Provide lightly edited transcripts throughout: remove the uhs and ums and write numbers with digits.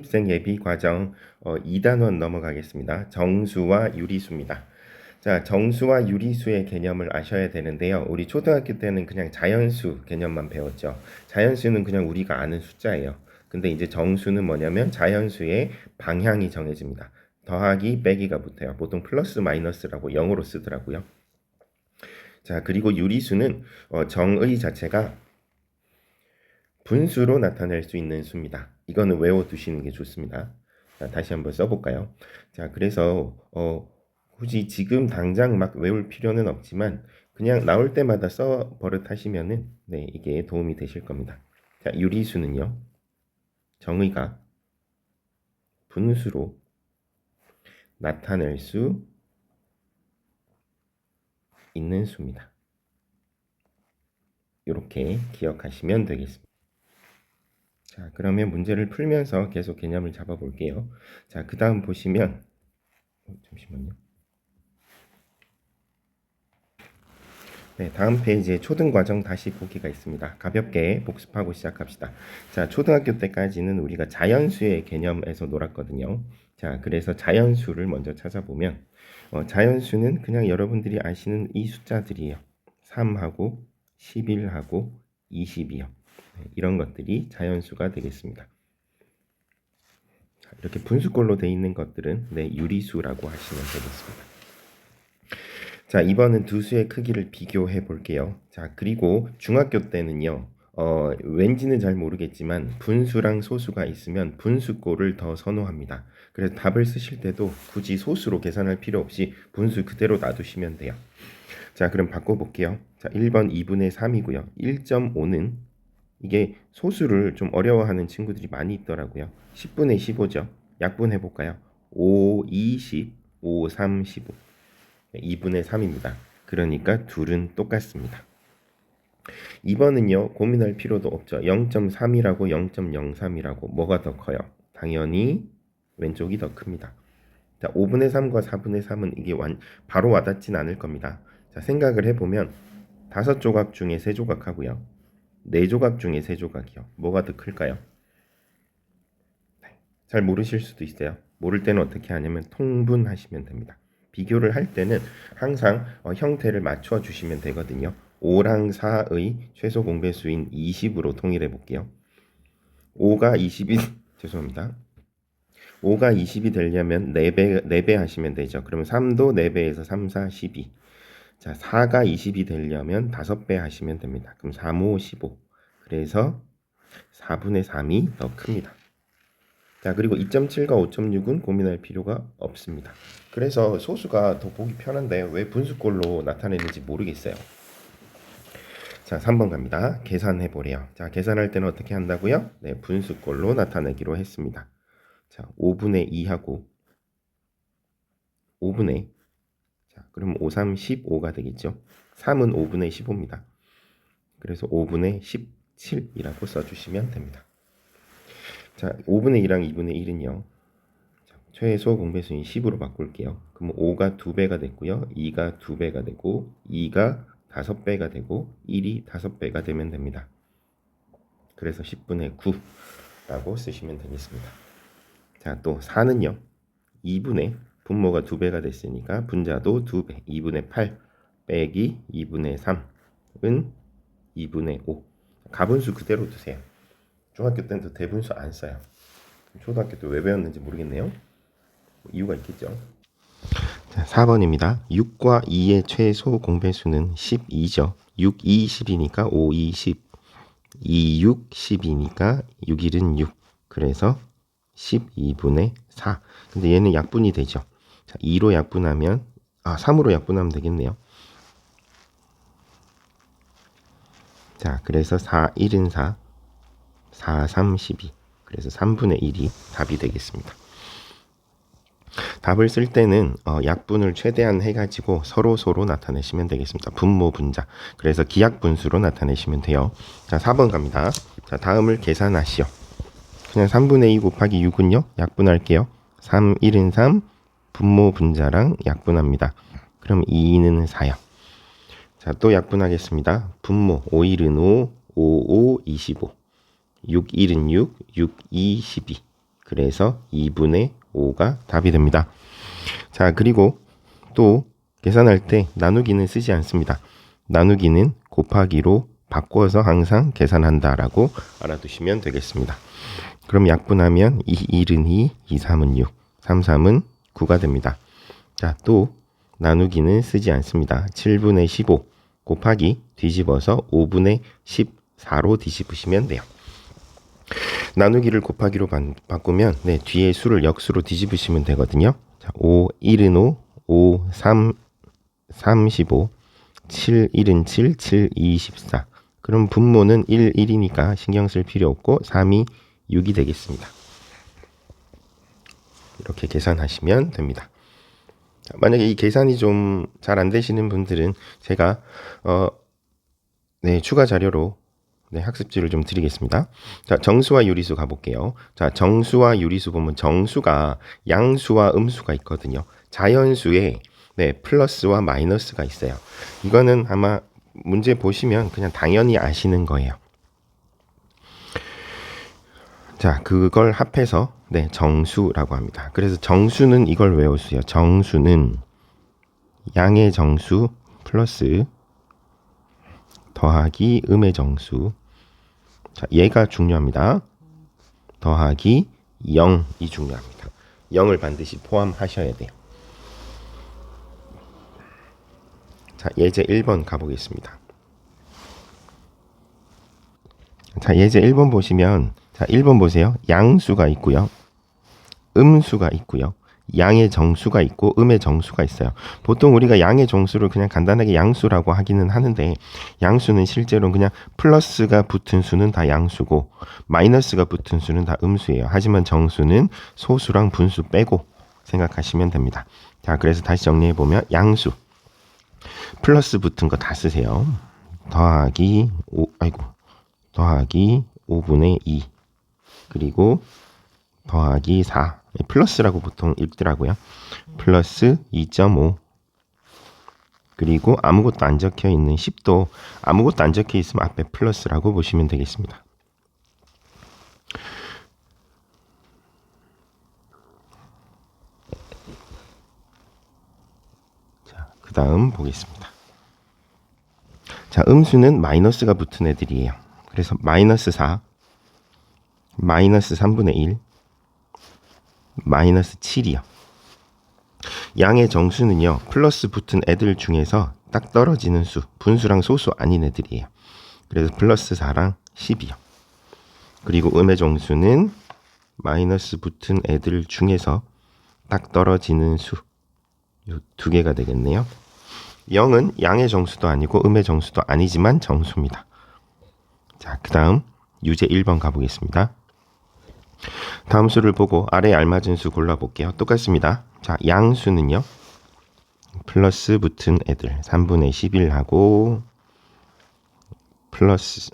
신입생 예비 과정 2단원 넘어가겠습니다. 정수와 유리수입니다. 자, 정수와 유리수의 개념을 아셔야 되는데요. 우리 초등학교 때는 그냥 자연수 개념만 배웠죠. 자연수는 그냥 우리가 아는 숫자예요. 근데 이제 정수는 뭐냐면 자연수의 방향이 정해집니다. 더하기 빼기가 붙어요. 보통 플러스 마이너스라고 영어로 쓰더라고요. 자, 그리고 유리수는 정의 자체가 분수로 나타낼 수 있는 수입니다. 이거는 외워두시는 게 좋습니다. 자, 다시 한번 써볼까요? 자, 그래서 굳이 지금 당장 막 외울 필요는 없지만 그냥 나올 때마다 써 버릇하시면은 네, 이게 도움이 되실 겁니다. 자, 유리수는요. 정의가 분수로 나타낼 수 있는 수입니다. 이렇게 기억하시면 되겠습니다. 자, 그러면 문제를 풀면서 계속 개념을 잡아 볼게요. 자, 그 다음 보시면 잠시만요. 네, 다음 페이지에 초등과정 다시 보기가 있습니다. 가볍게 복습하고 시작합시다. 자, 초등학교 때까지는 우리가 자연수의 개념에서 놀았거든요. 자, 그래서 자연수를 먼저 찾아보면 자연수는 그냥 여러분들이 아시는 이 숫자들이에요. 3하고 11하고 20이요. 네, 이런 것들이 자연수가 되겠습니다. 자, 이렇게 분수꼴로 되어 있는 것들은 네, 유리수라고 하시면 되겠습니다. 자, 이번은 두 수의 크기를 비교해 볼게요. 자, 그리고 중학교 때는요. 왠지는 잘 모르겠지만 분수랑 소수가 있으면 분수꼴을 더 선호합니다. 그래서 답을 쓰실 때도 굳이 소수로 계산할 필요 없이 분수 그대로 놔두시면 돼요. 자, 그럼 바꿔볼게요. 자, 1번 2분의 3이고요. 1.5는 이게 소수를 좀 어려워하는 친구들이 많이 있더라고요. 10분의 15죠. 약분해 볼까요? 5, 20, 5, 3, 15. 2분의 3입니다. 그러니까 둘은 똑같습니다. 2번은요. 고민할 필요도 없죠. 0.3이라고 0.03이라고 뭐가 더 커요? 당연히 왼쪽이 더 큽니다. 자, 5분의 3과 4분의 3은 이게 바로 와닿진 않을 겁니다. 자, 생각을 해보면 5조각 중에 3조각 하고요. 4조각 중에 3조각이요. 뭐가 더 클까요? 잘 모르실 수도 있어요. 모를 때는 어떻게 하냐면 통분하시면 됩니다. 비교를 할 때는 항상 형태를 맞춰 주시면 되거든요. 5랑 4의 최소 공배수인 20으로 통일해 볼게요. 5가 20이 죄송합니다. 5가 20이 되려면 4배 하시면 되죠. 그러면 3도 4배에서 3, 4, 12. 자, 4가 20이 되려면 5배 하시면 됩니다. 그럼 3, 5, 15. 그래서 4분의 3이 더 큽니다. 자, 그리고 2.7과 5.6은 고민할 필요가 없습니다. 그래서 소수가 더 보기 편한데 왜 분수꼴로 나타내는지 모르겠어요. 자, 3번 갑니다. 계산해 보래요. 자, 계산할 때는 어떻게 한다고요? 네, 분수꼴로 나타내기로 했습니다. 자, 5분의 2하고 5분의 자, 그럼 5, 3, 15가 되겠죠. 3은 5분의 15입니다. 그래서 5분의 17이라고 써주시면 됩니다. 자, 5분의 2랑 2분의 1은요. 최소 공배수인 10으로 바꿀게요. 그럼 5가 2배가 됐고요. 2가 2배가 되고 2가 5배가 되고 1이 5배가 되면 됩니다. 그래서 10분의 9라고 쓰시면 되겠습니다. 자, 또 4는요. 2분의 분모가 2배가 됐으니까 분자도 2배. 2분의 8 빼기 2분의 3은 2분의 5. 가분수 그대로 두세요. 중학교 때는 또 대분수 안 써요. 초등학교 때 왜 배웠는지 모르겠네요. 이유가 있겠죠. 자, 4번입니다. 6과 2의 최소 공배수는 12죠. 6, 2, 10이니까 5, 2, 10. 2, 6, 10이니까 6, 1은 6. 그래서 12분의 4. 근데 얘는 약분이 되죠. 자, 2로 약분하면 3으로 약분하면 되겠네요. 자, 그래서 4, 1은 4. 4, 3, 12. 그래서 3분의 1이 답이 되겠습니다. 답을 쓸 때는 약분을 최대한 해가지고 서로 나타내시면 되겠습니다. 분모 분자. 그래서 기약 분수로 나타내시면 돼요. 자, 4번 갑니다. 자, 다음을 계산하시오. 그냥 3분의 2 곱하기 6은요. 약분할게요. 3, 1은 3. 분모 분자랑 약분합니다. 그럼 2는 4요. 자, 또 약분하겠습니다. 분모 5, 1은 5. 5, 5, 25. 6, 1은 6. 6, 2, 12. 그래서 2분의 5가 답이 됩니다. 자, 그리고 또 계산할 때 나누기는 쓰지 않습니다. 나누기는 곱하기로 바꿔서 항상 계산한다라고 알아두시면 되겠습니다. 그럼 약분하면 2, 1은 2, 2, 3은 6, 3, 3은 9가 됩니다. 자, 또 나누기는 쓰지 않습니다. 7분의 15 곱하기 뒤집어서 5분의 14로 뒤집으시면 돼요. 나누기를 곱하기로 바꾸면 뒤에 수를 역수로 뒤집으시면 되거든요. 자, 5, 1은 5, 5, 3, 35, 7, 1은 7, 7, 2, 14. 그럼 분모는 1, 1이니까 신경 쓸 필요 없고 3이 6이 되겠습니다. 이렇게 계산하시면 됩니다. 자, 만약에 이 계산이 좀 잘 안 되시는 분들은 제가 추가 자료로 학습지를 좀 드리겠습니다. 자, 정수와 유리수 가볼게요. 자, 정수와 유리수 보면 정수가 양수와 음수가 있거든요. 자연수에 플러스와 마이너스가 있어요. 이거는 아마 문제 보시면 그냥 당연히 아시는 거예요. 자, 그걸 합해서 정수라고 합니다. 그래서 정수는 이걸 외우세요. 정수는 양의 정수 플러스 더하기 음의 정수. 자, 얘가 중요합니다. 더하기 0이 중요합니다. 0을 반드시 포함하셔야 돼요. 자, 예제 1번 가보겠습니다. 자, 예제 1번 보시면, 자, 1번 보세요. 양수가 있고요. 음수가 있고요. 양의 정수가 있고 음의 정수가 있어요. 보통 우리가 양의 정수를 그냥 간단하게 양수라고 하기는 하는데, 양수는 실제로 그냥 플러스가 붙은 수는 다 양수고 마이너스가 붙은 수는 다 음수예요. 하지만 정수는 소수랑 분수 빼고 생각하시면 됩니다. 자, 그래서 다시 정리해 보면 양수 플러스 붙은 거 다 쓰세요. 더하기 5분의 2 그리고 더하기 4 플러스라고 보통 읽더라고요. 플러스 2.5 그리고 아무것도 안 적혀 있는 10도 아무것도 안 적혀 있으면 앞에 플러스라고 보시면 되겠습니다. 자, 그 다음 보겠습니다. 자, 음수는 마이너스가 붙은 애들이에요. 그래서 마이너스 4 마이너스 3분의 1 마이너스 7이요. 양의 정수는요, 플러스 붙은 애들 중에서 딱 떨어지는 수, 분수랑 소수 아닌 애들이에요. 그래서 플러스 4랑 10이요. 그리고 음의 정수는 마이너스 붙은 애들 중에서 딱 떨어지는 수, 요 두 개가 되겠네요. 0은 양의 정수도 아니고 음의 정수도 아니지만 정수입니다. 자, 그 다음 유제 1번 가보겠습니다. 다음 수를 보고 아래에 알맞은 수 골라볼게요. 똑같습니다. 자, 양수는요. 플러스 붙은 애들 3분의 11하고 플러스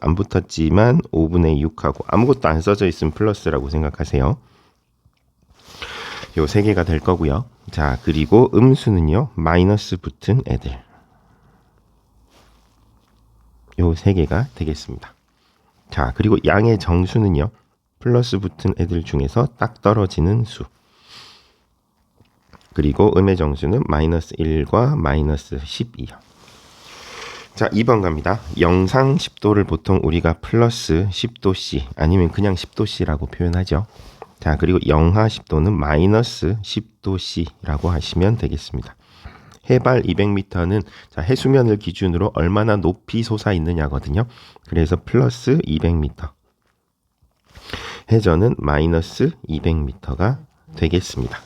안 붙었지만 5분의 6하고 아무것도 안 써져 있으면 플러스라고 생각하세요. 요 세 개가 될 거고요. 자, 그리고 음수는요. 마이너스 붙은 애들 요 세 개가 되겠습니다. 자, 그리고 양의 정수는요. 플러스 붙은 애들 중에서 딱 떨어지는 수. 그리고 음의 정수는 마이너스 1과 마이너스 12요. 자, 2번 갑니다. 영상 10도를 보통 우리가 플러스 10도씨 아니면 그냥 10도씨라고 표현하죠. 자, 그리고 영하 10도는 마이너스 10도씨라고 하시면 되겠습니다. 해발 200m는 자, 해수면을 기준으로 얼마나 높이 솟아 있느냐거든요. 그래서 플러스 200m. 해저는 마이너스 200m가 되겠습니다.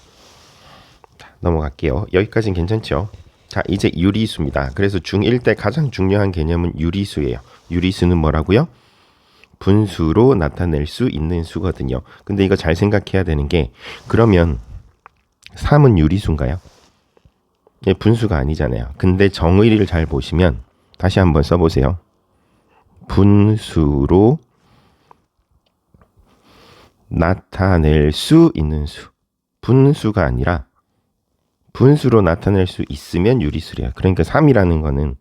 자, 넘어갈게요. 여기까지는 괜찮죠? 자, 이제 유리수입니다. 그래서 중1 때 가장 중요한 개념은 유리수예요. 유리수는 뭐라고요? 분수로 나타낼 수 있는 수거든요. 근데 이거 잘 생각해야 되는 게 그러면 3은 유리수인가요? 예, 분수가 아니잖아요. 근데 정의를 잘 보시면 다시 한번 써보세요. 분수로 나타낼 수 있는 수. 분수가 아니라 분수로 나타낼 수 있으면 유리수래요. 그러니까 3이라는 거는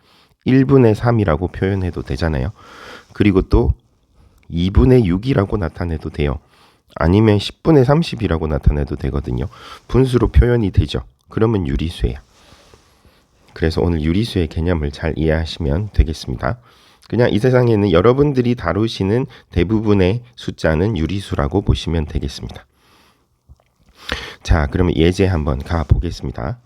1분의 3이라고 표현해도 되잖아요. 그리고 또 2분의 6이라고 나타내도 돼요. 아니면 10분의 30이라고 나타내도 되거든요. 분수로 표현이 되죠. 그러면 유리수예요. 그래서 오늘 유리수의 개념을 잘 이해하시면 되겠습니다. 그냥 이 세상에는 여러분들이 다루시는 대부분의 숫자는 유리수라고 보시면 되겠습니다. 자, 그러면 예제 한번 가보겠습니다.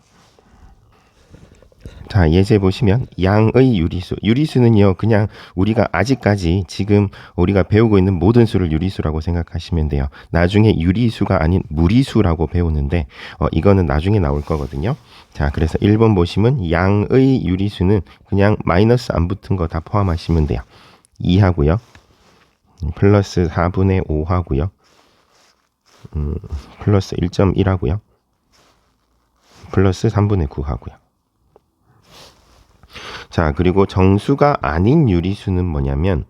자, 예제 보시면 양의 유리수. 유리수는요, 그냥 우리가 아직까지 지금 우리가 배우고 있는 모든 수를 유리수라고 생각하시면 돼요. 나중에 유리수가 아닌 무리수라고 배우는데 이거는 나중에 나올 거거든요. 자, 그래서 1번 보시면 양의 유리수는 그냥 마이너스 안 붙은 거 다 포함하시면 돼요. 2 하고요. 플러스 4분의 5 하고요. 플러스 1.1 하고요. 플러스 3분의 9 하고요. 자, 그리고 정수가 아닌 유리수는 뭐냐면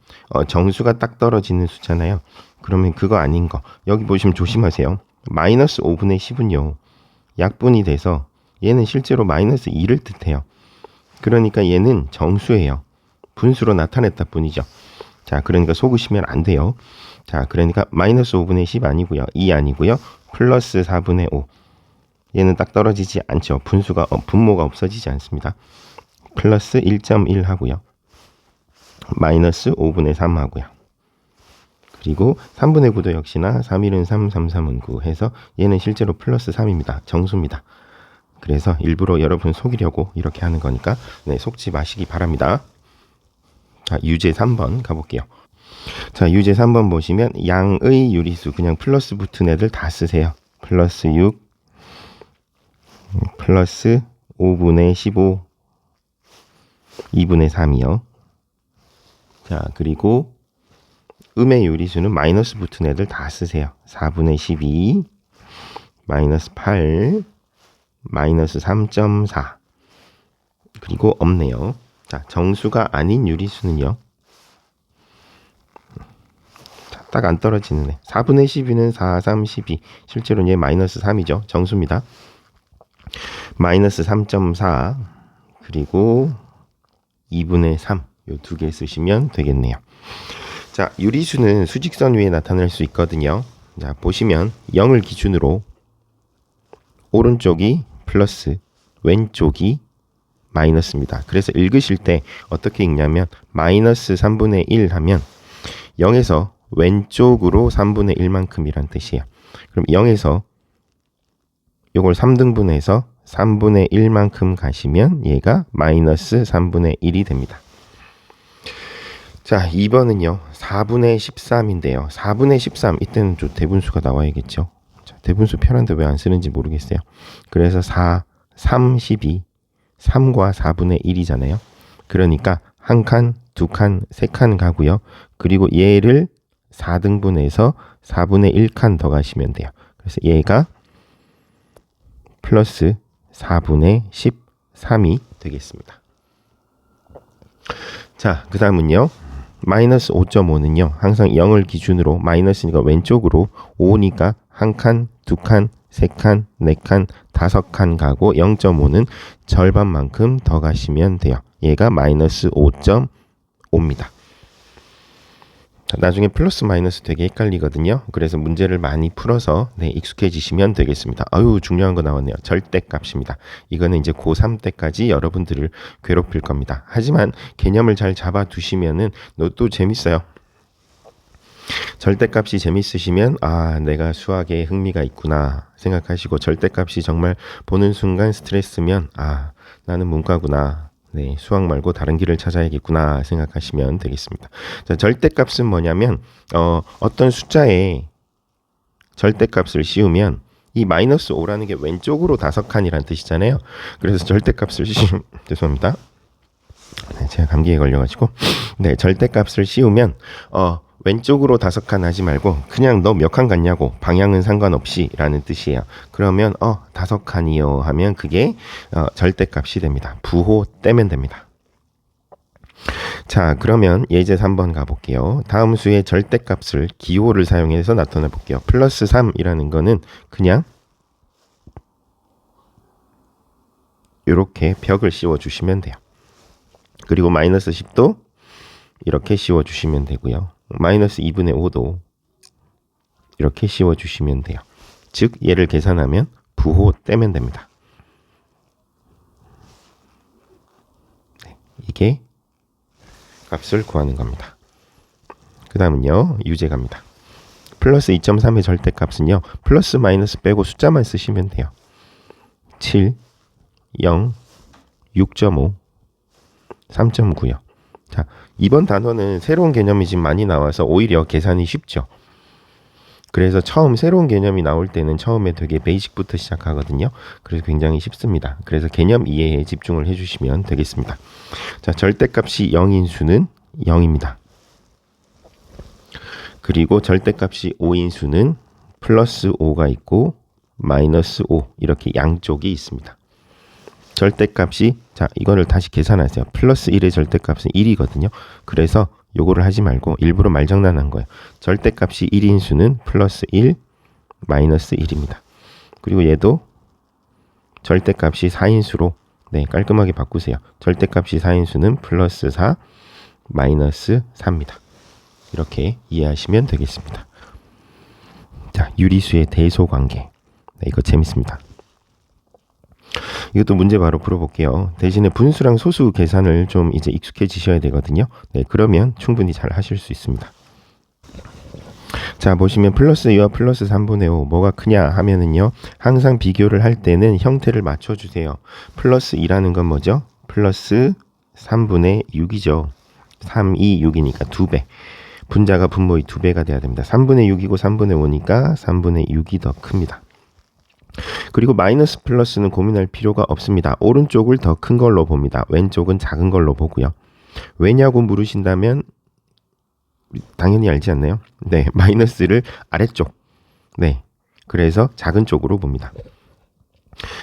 정수가 딱 떨어지는 수잖아요. 그러면 그거 아닌 거. 여기 보시면 조심하세요. 마이너스 5분의 10은요. 약분이 돼서 얘는 실제로 마이너스 2를 뜻해요. 그러니까 얘는 정수예요. 분수로 나타냈다 뿐이죠. 자, 그러니까 속으시면 안 돼요. 자, 그러니까 마이너스 5분의 10 아니고요. 2 아니고요. 플러스 4분의 5. 얘는 딱 떨어지지 않죠. 분모가 없어지지 않습니다. 플러스 1.1 하고요. 마이너스 5분의 3 하고요. 그리고 3분의 9도 역시나 3일은 3, 3, 3은 9 해서 얘는 실제로 플러스 3입니다. 정수입니다. 그래서 일부러 여러분 속이려고 이렇게 하는 거니까 네, 속지 마시기 바랍니다. 자, 유제 3번 가볼게요. 자, 유제 3번 보시면 양의 유리수 그냥 플러스 붙은 애들 다 쓰세요. 플러스 6 플러스 5분의 15 2분의 3이요. 자, 그리고 음의 유리수는 마이너스 붙은 애들 다 쓰세요. 4분의 12 마이너스 8 마이너스 3.4 그리고 없네요. 자, 정수가 아닌 유리수는요. 딱 안 떨어지는 애. 4분의 12는 4, 3, 12. 실제로는 얘 마이너스 3이죠. 정수입니다. 마이너스 3.4 그리고 2분의 3. 요 두 개 쓰시면 되겠네요. 자, 유리수는 수직선 위에 나타날 수 있거든요. 자, 보시면 0을 기준으로 오른쪽이 플러스, 왼쪽이 마이너스입니다. 그래서 읽으실 때 어떻게 읽냐면 마이너스 3분의 1 하면 0에서 왼쪽으로 3분의 1만큼이란 뜻이에요. 그럼 0에서 요걸 3등분해서 3분의 1만큼 가시면 얘가 마이너스 3분의 1이 됩니다. 자, 2번은요. 4분의 13인데요. 4분의 13 이때는 좀 대분수가 나와야겠죠. 자, 대분수 편한데 왜 안 쓰는지 모르겠어요. 그래서 4, 3, 12 3과 4분의 1이잖아요. 그러니까 한 칸, 두 칸, 세 칸 가고요. 그리고 얘를 4등분해서 4분의 1칸 더 가시면 돼요. 그래서 얘가 플러스 4분의 13이 되겠습니다. 자, 그 다음은요. 마이너스 5.5는요. 항상 0을 기준으로 마이너스니까 왼쪽으로 5니까 한 칸, 두 칸, 세 칸, 네 칸, 다섯 칸 가고 0.5는 절반만큼 더 가시면 돼요. 얘가 마이너스 5.5입니다. 나중에 플러스 마이너스 되게 헷갈리거든요. 그래서 문제를 많이 풀어서 네, 익숙해지시면 되겠습니다. 아유, 중요한 거 나왔네요. 절대값입니다. 이거는 이제 고3 때까지 여러분들을 괴롭힐 겁니다. 하지만 개념을 잘 잡아두시면은 또 재밌어요. 절대값이 재밌으시면 아, 내가 수학에 흥미가 있구나 생각하시고, 절대값이 정말 보는 순간 스트레스면 아, 나는 문과구나. 네, 수학 말고 다른 길을 찾아야겠구나 생각하시면 되겠습니다. 자, 절대값은 뭐냐면 어떤 숫자에 절대값을 씌우면 이 마이너스 5라는 게 왼쪽으로 5칸이라는 뜻이잖아요. 그래서 절대값을 죄송합니다. 네, 제가 감기에 걸려가지고 네, 절대값을 씌우면 왼쪽으로 5칸 하지 말고 그냥 너 몇 칸 갔냐고, 방향은 상관없이 라는 뜻이에요. 그러면 5칸이요 하면 그게 절대값이 됩니다. 부호 떼면 됩니다. 자, 그러면 예제 3번 가볼게요. 다음 수의 절대값을 기호를 사용해서 나타내 볼게요. 플러스 3이라는 거는 그냥 이렇게 벽을 씌워 주시면 돼요. 그리고 마이너스 10도 이렇게 씌워 주시면 되고요. 마이너스 2분의 5도 이렇게 씌워주시면 돼요. 즉 얘를 계산하면 부호 떼면 됩니다. 네, 이게 값을 구하는 겁니다. 그 다음은요, 유제값입니다. 플러스 2.3의 절대값은요, 플러스 마이너스 빼고 숫자만 쓰시면 돼요. 7, 0, 6.5, 3.9요. 자, 이번 단어는 새로운 개념이 지금 많이 나와서 오히려 계산이 쉽죠. 그래서 처음 새로운 개념이 나올 때는 처음에 되게 베이직부터 시작하거든요. 그래서 굉장히 쉽습니다. 그래서 개념 이해에 집중을 해주시면 되겠습니다. 자, 절대값이 0인 수는 0입니다. 그리고 절대값이 5인 수는 플러스 5가 있고 마이너스 5 이렇게 양쪽이 있습니다. 절대값이 자 이거를 다시 계산하세요. 플러스 1의 절대값은 1이거든요. 그래서 요거를 하지 말고 일부러 말장난한 거예요. 절대값이 1인 수는 플러스 1 마이너스 1입니다. 그리고 얘도 절대값이 4인 수로 네 깔끔하게 바꾸세요. 절대값이 4인 수는 플러스 4 마이너스 4입니다. 이렇게 이해하시면 되겠습니다. 자, 유리수의 대소관계. 네, 이거 재밌습니다. 이것도 문제 바로 풀어볼게요. 대신에 분수랑 소수 계산을 좀 이제 익숙해지셔야 되거든요. 네, 그러면 충분히 잘 하실 수 있습니다. 자, 보시면 플러스 2와 플러스 3분의 5 뭐가 크냐 하면은요, 항상 비교를 할 때는 형태를 맞춰주세요. 플러스 2라는 건 뭐죠? 플러스 3분의 6이죠. 3, 2, 6이니까 2배. 분자가 분모의 2배가 돼야 됩니다. 3분의 6이고 3분의 5니까 3분의 6이 더 큽니다. 그리고 마이너스 플러스는 고민할 필요가 없습니다. 오른쪽을 더 큰 걸로 봅니다. 왼쪽은 작은 걸로 보고요. 왜냐고 물으신다면 당연히 알지 않나요? 네, 마이너스를 아래쪽. 네, 그래서 작은 쪽으로 봅니다.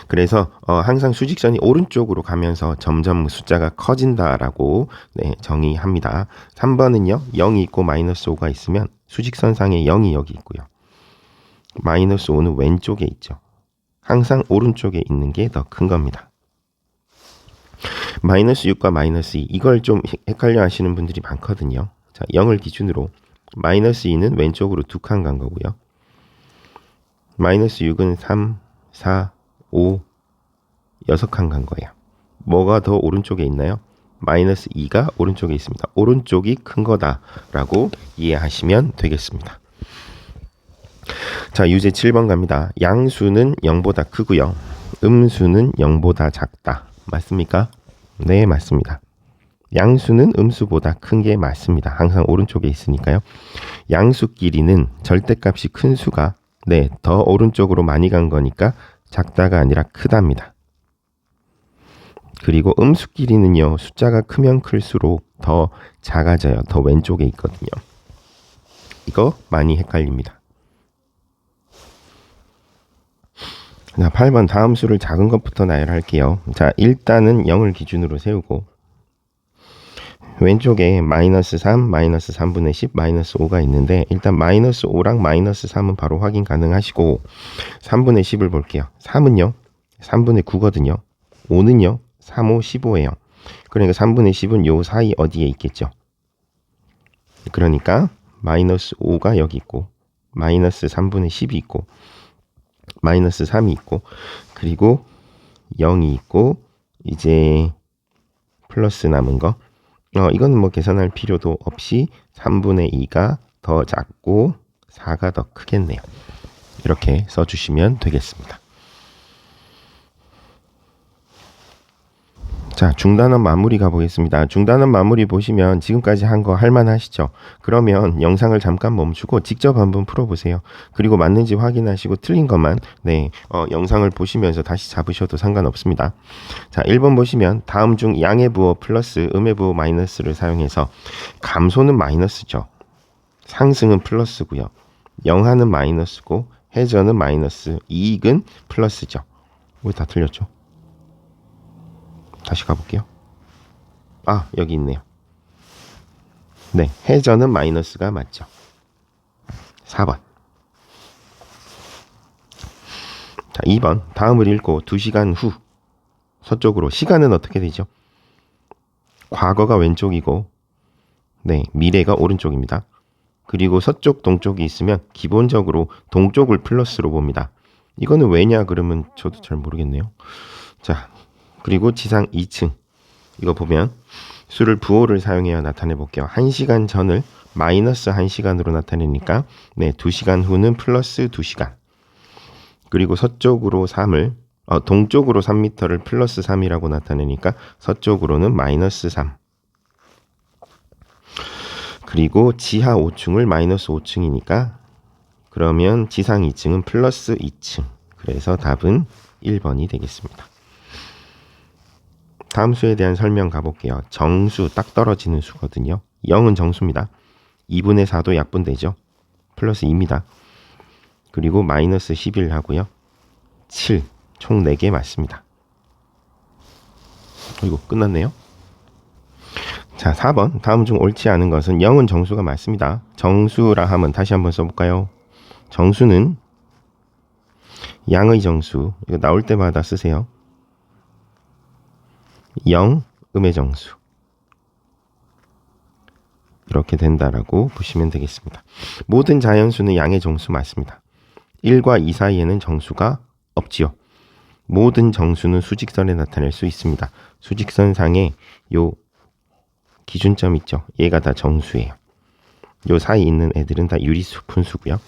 그래서 항상 수직선이 오른쪽으로 가면서 점점 숫자가 커진다라고 네, 정의합니다. 3번은요. 0이 있고 마이너스 5가 있으면 수직선상에 0이 여기 있고요. 마이너스 5는 왼쪽에 있죠. 항상 오른쪽에 있는 게 더 큰 겁니다. 마이너스 6과 마이너스 2 이걸 좀 헷갈려 하시는 분들이 많거든요. 자, 0을 기준으로 마이너스 2는 왼쪽으로 2칸 간 거고요. 마이너스 6은 3, 4, 5, 6칸 간 거예요. 뭐가 더 오른쪽에 있나요? 마이너스 2가 오른쪽에 있습니다. 오른쪽이 큰 거다라고 이해하시면 되겠습니다. 자, 유제 7번 갑니다. 양수는 0보다 크고요. 음수는 0보다 작다. 맞습니까? 네, 맞습니다. 양수는 음수보다 큰 게 맞습니다. 항상 오른쪽에 있으니까요. 양수끼리는 절대값이 큰 수가 네, 더 오른쪽으로 많이 간 거니까 작다가 아니라 크답니다. 그리고 음수끼리는요. 숫자가 크면 클수록 더 작아져요. 더 왼쪽에 있거든요. 이거 많이 헷갈립니다. 자, 8번 다음 수를 작은 것부터 나열할게요. 자, 일단은 0을 기준으로 세우고 왼쪽에 마이너스 3, 마이너스 3분의 10, 마이너스 5가 있는데 일단 마이너스 5랑 마이너스 3은 바로 확인 가능하시고 3분의 10을 볼게요. 3은요. 3분의 9거든요. 5는요. 3, 5, 15예요. 그러니까 3분의 10은 요 사이 어디에 있겠죠. 그러니까 마이너스 5가 여기 있고 마이너스 3분의 10이 있고 마이너스 3이 있고 그리고 0이 있고 이제 플러스 남은 거 이거는 뭐 계산할 필요도 없이 3분의 2가 더 작고 4가 더 크겠네요. 이렇게 써주시면 되겠습니다. 자, 중단원 마무리 가보겠습니다. 중단원 마무리 보시면 지금까지 한 거 할만하시죠? 그러면 영상을 잠깐 멈추고 직접 한번 풀어보세요. 그리고 맞는지 확인하시고 틀린 것만 네, 영상을 보시면서 다시 잡으셔도 상관없습니다. 자, 1번 보시면 다음 중 양의 부호 플러스 음의 부호 마이너스를 사용해서 감소는 마이너스죠. 상승은 플러스고요. 영하는 마이너스고 해저는 마이너스, 이익은 플러스죠. 왜 다 틀렸죠? 다시 가볼게요. 아, 여기 있네요. 네, 해저는 마이너스가 맞죠. 4번. 자, 2번. 다음을 읽고 2시간 후 서쪽으로 시간은 어떻게 되죠? 과거가 왼쪽이고 네, 미래가 오른쪽입니다. 그리고 서쪽, 동쪽이 있으면 기본적으로 동쪽을 플러스로 봅니다. 이거는 왜냐 그러면 저도 잘 모르겠네요. 자, 그리고 지상 2층. 이거 보면 수를 부호를 사용해야 나타내 볼게요. 1시간 전을 마이너스 1시간으로 나타내니까 네, 2시간 후는 플러스 2시간. 그리고 서쪽으로 3을 동쪽으로 3m를 플러스 3이라고 나타내니까 서쪽으로는 마이너스 3. 그리고 지하 5층을 마이너스 5층이니까 그러면 지상 2층은 플러스 2층. 그래서 답은 1번이 되겠습니다. 다음 수에 대한 설명 가볼게요. 정수, 딱 떨어지는 수거든요. 0은 정수입니다. 2분의 4도 약분되죠. 플러스 2입니다. 그리고 마이너스 11 하고요. 7, 총 4개 맞습니다. 이거 끝났네요. 자, 4번. 다음 중 옳지 않은 것은 0은 정수가 맞습니다. 정수라 하면 다시 한번 써볼까요? 정수는 양의 정수. 이거 나올 때마다 쓰세요. 0, 음의 정수. 이렇게 된다라고 보시면 되겠습니다. 모든 자연수는 양의 정수 맞습니다. 1과 2 사이에는 정수가 없지요. 모든 정수는 수직선에 나타낼 수 있습니다. 수직선상에 요 기준점 있죠. 얘가 다 정수예요. 요 사이 있는 애들은 다 유리수, 분수고요.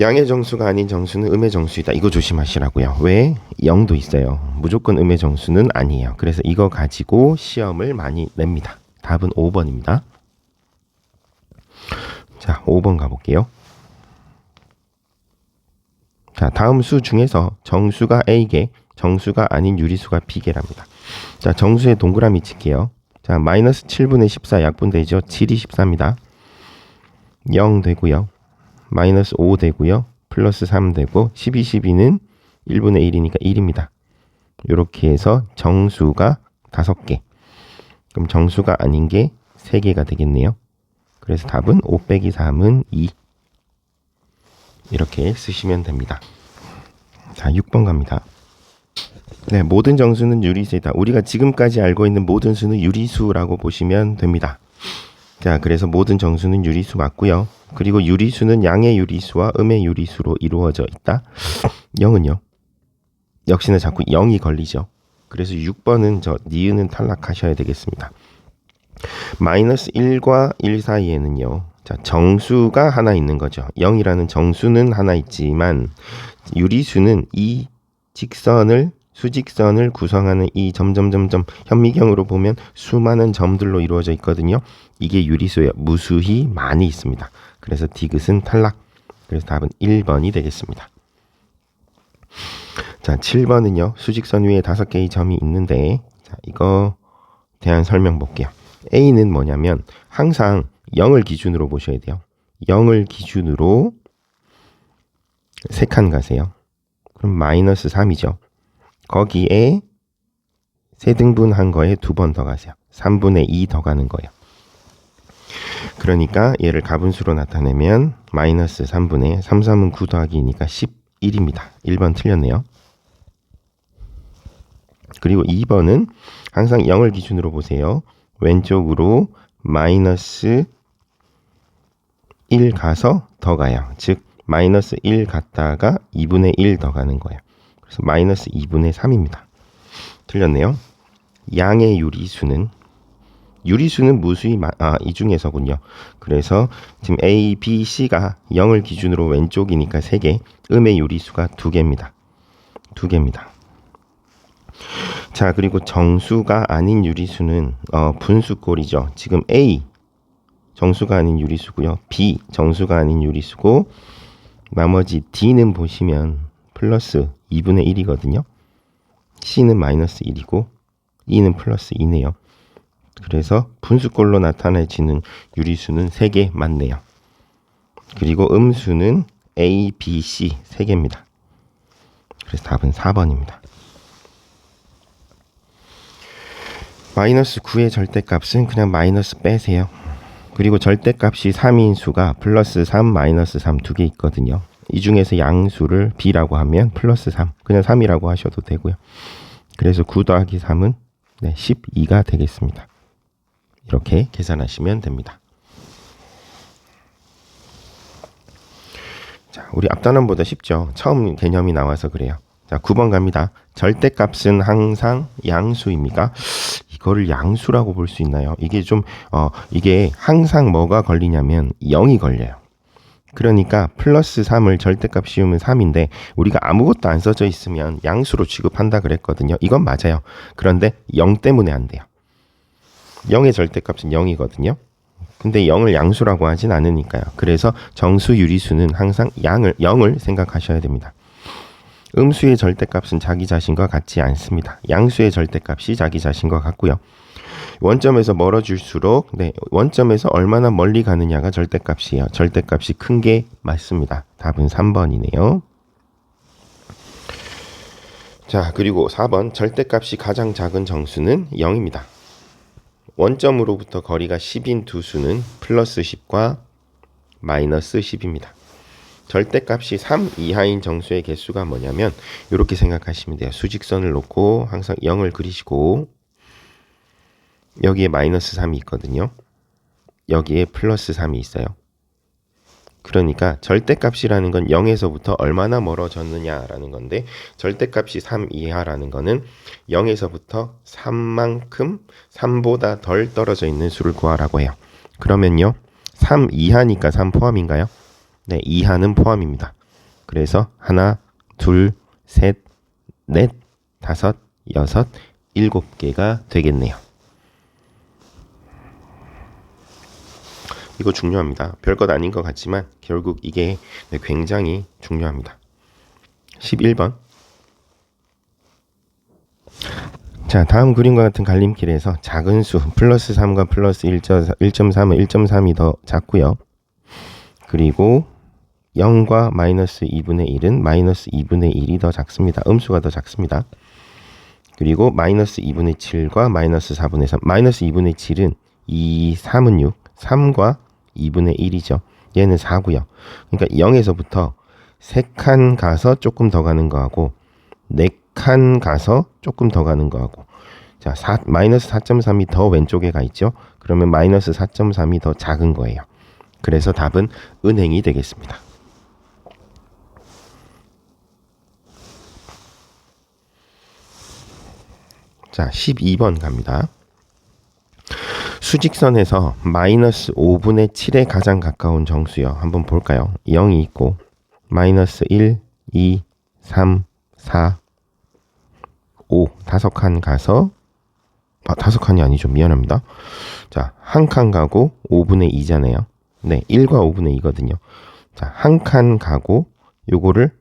양의 정수가 아닌 정수는 음의 정수이다. 이거 조심하시라고요. 왜? 0도 있어요. 무조건 음의 정수는 아니에요. 그래서 이거 가지고 시험을 많이 냅니다. 답은 5번입니다. 자, 5번 가볼게요. 자, 다음 수 중에서 정수가 A개, 정수가 아닌 유리수가 B개랍니다. 자, 정수의 동그라미 칠게요. 자, 마이너스 7분의 14 약분되죠. 7이 14입니다. 0 되고요. 마이너스 5 되고요. 플러스 3 되고 12, 12는 1분의 1이니까 1입니다. 이렇게 해서 정수가 5개. 그럼 정수가 아닌 게 3개가 되겠네요. 그래서 답은 5 빼기 3은 2. 이렇게 쓰시면 됩니다. 자, 6번 갑니다. 네, 모든 정수는 유리수이다. 우리가 지금까지 알고 있는 모든 수는 유리수라고 보시면 됩니다. 자, 그래서 모든 정수는 유리수 맞고요. 그리고 유리수는 양의 유리수와 음의 유리수로 이루어져 있다. 0은요. 역시나 자꾸 0이 걸리죠. 그래서 6번은 니은은 탈락하셔야 되겠습니다. 마이너스 1과 1 사이에는요. 자, 정수가 하나 있는 거죠. 0이라는 정수는 하나 있지만 유리수는 이 수직선을 구성하는 이 점점점점 현미경으로 보면 수많은 점들로 이루어져 있거든요. 이게 유리수예요. 무수히 많이 있습니다. 그래서 디귿은 탈락. 그래서 답은 1번이 되겠습니다. 자, 7번은요. 수직선 위에 5개의 점이 있는데 자, 이거 대한 설명 볼게요. A는 뭐냐면 항상 0을 기준으로 보셔야 돼요. 0을 기준으로 3칸 가세요. 그럼 마이너스 3이죠. 거기에 3등분 한 거에 2번 더 가세요. 3분의 2 더 가는 거예요. 그러니까 얘를 가분수로 나타내면 마이너스 3분의 3, 3은 9 더하기 2니까 11입니다. 1번 틀렸네요. 그리고 2번은 항상 0을 기준으로 보세요. 왼쪽으로 마이너스 1 가서 더 가요. 즉 마이너스 1 갔다가 2분의 1 더 가는 거예요. 그래서 마이너스 2분의 3입니다. 틀렸네요. 양의 유리수는 무수히 이 중에서군요. 그래서 지금 A, B, C가 0을 기준으로 왼쪽이니까 3개, 음의 유리수가 2개입니다. 2개입니다. 자, 그리고 정수가 아닌 유리수는 분수꼴이죠. 지금 A 정수가 아닌 유리수고요. B 정수가 아닌 유리수고 나머지 D는 보시면 플러스 2분의 1이거든요. C는 마이너스 1이고 E는 플러스 2네요. 그래서 분수꼴로 나타내지는 유리수는 3개 맞네요. 그리고 음수는 A, B, C 3개입니다. 그래서 답은 4번입니다. 마이너스 9의 절대값은 그냥 마이너스 빼세요. 그리고 절대값이 3인 수가 플러스 3, 마이너스 3 두 개 있거든요. 이 중에서 양수를 B라고 하면 플러스 3, 그냥 3이라고 하셔도 되고요. 그래서 9 더하기 3은 12가 되겠습니다. 이렇게 계산하시면 됩니다. 자, 우리 앞단원보다 쉽죠. 처음 개념이 나와서 그래요. 자, 9번 갑니다. 절대값은 항상 양수입니까? 이거를 양수라고 볼 수 있나요? 이게 좀 이게 항상 뭐가 걸리냐면 0이 걸려요. 그러니까 플러스 3을 절대값 씌우면 3인데 우리가 아무것도 안 써져 있으면 양수로 취급한다 그랬거든요. 이건 맞아요. 그런데 0 때문에 안 돼요. 0의 절대값은 0이거든요. 근데 0을 양수라고 하진 않으니까요. 그래서 정수 유리수는 항상 0을 생각하셔야 됩니다. 음수의 절대값은 자기 자신과 같지 않습니다. 양수의 절대값이 자기 자신과 같고요. 원점에서 멀어질수록 원점에서 얼마나 멀리 가느냐가 절대값이에요. 절대값이 큰 게 맞습니다. 답은 3번이네요. 자, 그리고 4번 절대값이 가장 작은 정수는 0입니다. 원점으로부터 거리가 10인 두 수는 플러스 10과 마이너스 10입니다. 절대값이 3 이하인 정수의 개수가 뭐냐면 이렇게 생각하시면 돼요. 수직선을 놓고 항상 0을 그리시고 여기에 마이너스 3이 있거든요. 여기에 플러스 3이 있어요. 그러니까 절대값이라는 건 0에서부터 얼마나 멀어졌느냐라는 건데 절대값이 3 이하라는 거는 0에서부터 3만큼 3보다 덜 떨어져 있는 수를 구하라고 해요. 그러면요. 3 이하니까 3 포함인가요? 네, 이하는 포함입니다. 그래서 하나, 둘, 셋, 넷, 다섯, 여섯, 7개가 되겠네요. 이거 중요합니다. 별것 아닌 것 같지만 결국 이게 굉장히 중요합니다. 11번. 자, 다음 그림과 같은 갈림길에서 작은 수 플러스 3과 플러스 1.3은 1.3이 더 작고요. 그리고 0과 마이너스 2분의 1은 마이너스 2분의 1이 더 작습니다. 음수가 더 작습니다. 그리고 마이너스 2분의 7과 마이너스 4분의 3. 마이너스 2분의 7은 2, 3은 6. 3과 2분의 1이죠. 얘는 4고요. 그러니까 0에서부터 3칸 가서 조금 더 가는 거하고 4칸 가서 조금 더 가는 거하고 자, 마이너스 4.3이 더 왼쪽에 가 있죠. 그러면 마이너스 4.3이 더 작은 거예요. 그래서 답은 은행이 되겠습니다. 자, 12번 갑니다. 수직선에서 마이너스 5분의 7에 가장 가까운 정수요. 한번 볼까요? 0이 있고 마이너스 1, 2, 3, 4, 5 5칸 가서 5칸이 아니죠. 미안합니다. 자, 한 칸 가고 5분의 2잖아요. 네, 1과 5분의 2거든요. 자, 한 칸 가고 요거를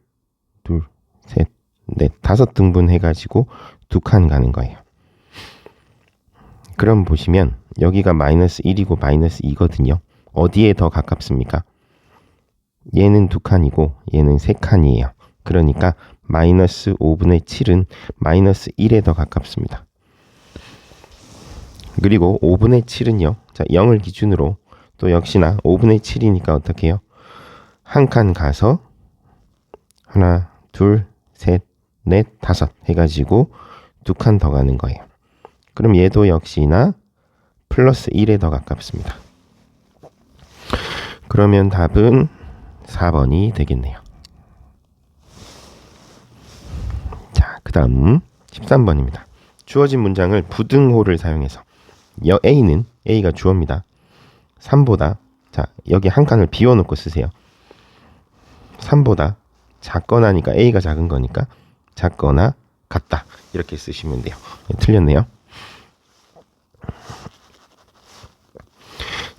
둘, 셋, 넷, 5등분 해가지고 2칸 가는 거예요. 그럼 보시면 여기가 마이너스 1이고 마이너스 2거든요. 어디에 더 가깝습니까? 얘는 2칸이고 얘는 3칸이에요. 그러니까 마이너스 5분의 7은 마이너스 1에 더 가깝습니다. 그리고 5분의 7은요. 자, 0을 기준으로 또 역시나 5분의 7이니까 어떻게 해요? 한 칸 가서 하나, 둘, 셋, 넷, 5 해가지고 2칸 더 가는 거예요. 그럼 얘도 역시나 플러스 1에 더 가깝습니다. 그러면 답은 4번이 되겠네요. 자, 그 다음 13번입니다. 주어진 문장을 부등호를 사용해서 A가 주어입니다. 3보다 자, 여기 한 칸을 비워놓고 쓰세요. 3보다 작거나니까 A가 작은 거니까 작거나 같다 이렇게 쓰시면 돼요. 틀렸네요.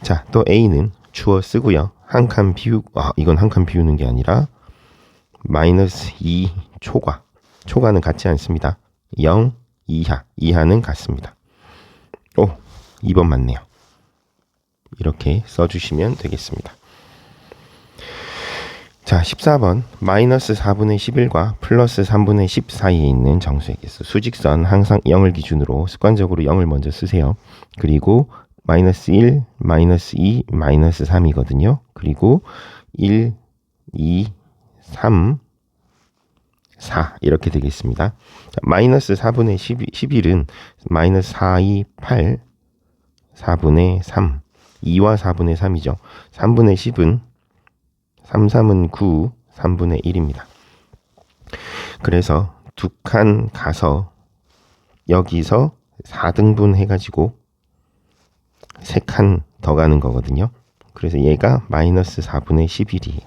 자, 또 A는 주어 쓰고요. 한 칸 이건 한 칸 비우는 게 아니라 마이너스 2 초과는 같지 않습니다. 0 이하는 같습니다. 2번 맞네요. 이렇게 써주시면 되겠습니다. 자, 14번 마이너스 4분의 11과 플러스 3분의 10 사이에 있는 정수의 개수. 수직선 항상 0을 기준으로 습관적으로 0을 먼저 쓰세요. 그리고 마이너스 1, 마이너스 2, 마이너스 3이거든요. 그리고 1, 2, 3, 4 이렇게 되겠습니다. 자, 마이너스 4분의 11은 마이너스 4, 2, 8, 4분의 3, 2와 4분의 3이죠. 3분의 10은 3, 3은 9, 3분의 1입니다. 그래서 두 칸 가서 여기서 4등분 해가지고 3칸 더 가는 거거든요. 그래서 얘가 마이너스 4분의 11이에요.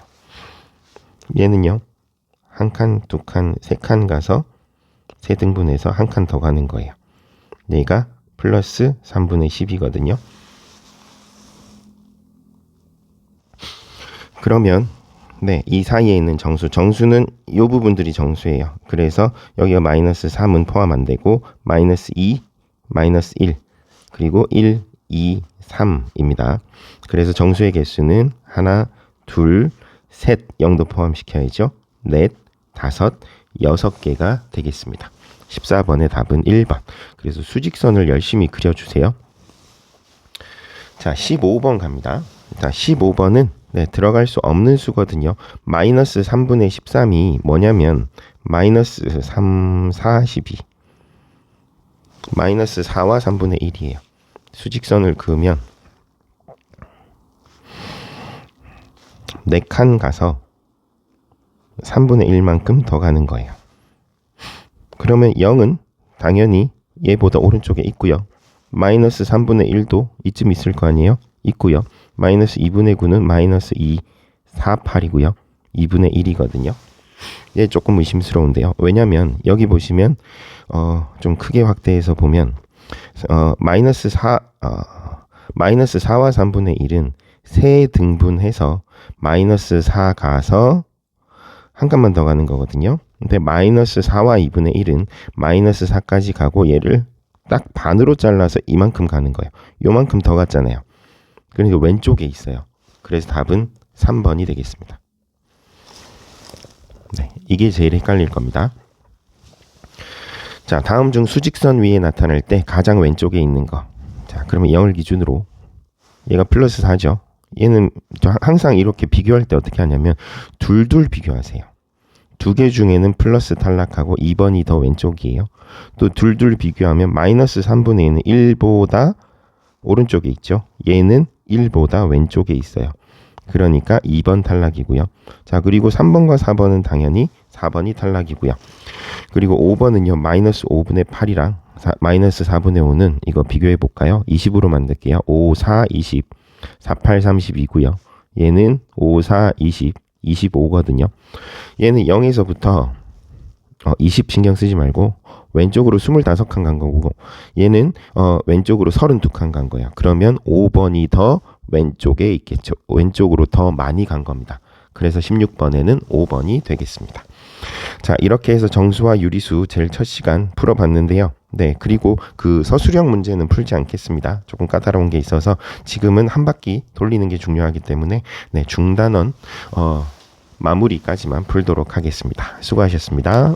얘는요, 한 칸, 두 칸, 3칸 가서 3등분해서 한 칸 더 가는 거예요. 얘가 플러스 3분의 10이거든요. 그러면 네, 이 사이에 있는 정수는 이 부분들이 정수예요. 그래서 여기가 마이너스 3은 포함 안 되고 마이너스 2, 마이너스 1, 그리고 1, 2, 3입니다. 그래서 정수의 개수는 하나, 둘, 셋 0도 포함시켜야죠. 넷, 다섯, 6개가 되겠습니다. 14번의 답은 1번. 그래서 수직선을 열심히 그려주세요. 자, 15번 갑니다. 자, 15번은 네, 들어갈 수 없는 수거든요. 마이너스 3분의 13이 뭐냐면 마이너스 3, 4, 12 마이너스 4와 3분의 1이에요. 수직선을 그으면 4칸 가서 3분의 1만큼 더 가는 거예요. 그러면 0은 당연히 얘보다 오른쪽에 있고요. 마이너스 3분의 1도 이쯤 있을 거 아니에요? 있고요. 마이너스 2분의 9는 마이너스 2, 4, 8이고요. 2분의 1이거든요. 얘 조금 의심스러운데요. 왜냐면 여기 보시면 좀 크게 확대해서 보면 마이너스 4와 3분의 1은 3등분해서 마이너스 4 가서 한 칸만 더 가는 거거든요. 근데 마이너스 4와 2분의 1은 마이너스 4까지 가고 얘를 딱 반으로 잘라서 이만큼 가는 거예요. 요만큼 더 갔잖아요. 그러니까 왼쪽에 있어요. 그래서 답은 3번이 되겠습니다. 네, 이게 제일 헷갈릴 겁니다. 자, 다음 중 수직선 위에 나타날 때 가장 왼쪽에 있는 거. 자, 그러면 0을 기준으로 얘가 플러스 4죠. 얘는 항상 이렇게 비교할 때 어떻게 하냐면 둘둘 비교하세요. 두 개 중에는 플러스 탈락하고 2번이 더 왼쪽이에요. 또 둘둘 비교하면 마이너스 3분의 1은 1보다 오른쪽에 있죠. 얘는 1보다 왼쪽에 있어요. 그러니까 2번 탈락이고요. 자, 그리고 3번과 4번은 당연히 4번이 탈락이고요. 그리고 5번은요. 마이너스 5분의 8이랑 마이너스 4분의 5는 이거 비교해 볼까요? 20으로 만들게요. 5, 4, 20, 4, 8, 32고요. 얘는 5, 4, 20, 25거든요. 얘는 0에서부터 20 신경 쓰지 말고 왼쪽으로 25칸 간 거고 얘는 왼쪽으로 32칸 간 거예요. 그러면 5번이 더 왼쪽에 있겠죠. 왼쪽으로 더 많이 간 겁니다. 그래서 16번에는 5번이 되겠습니다. 자, 이렇게 해서 정수와 유리수 제일 첫 시간 풀어봤는데요. 네, 그리고 그 서술형 문제는 풀지 않겠습니다. 조금 까다로운 게 있어서 지금은 한 바퀴 돌리는 게 중요하기 때문에 네, 중단원 마무리까지만 풀도록 하겠습니다. 수고하셨습니다.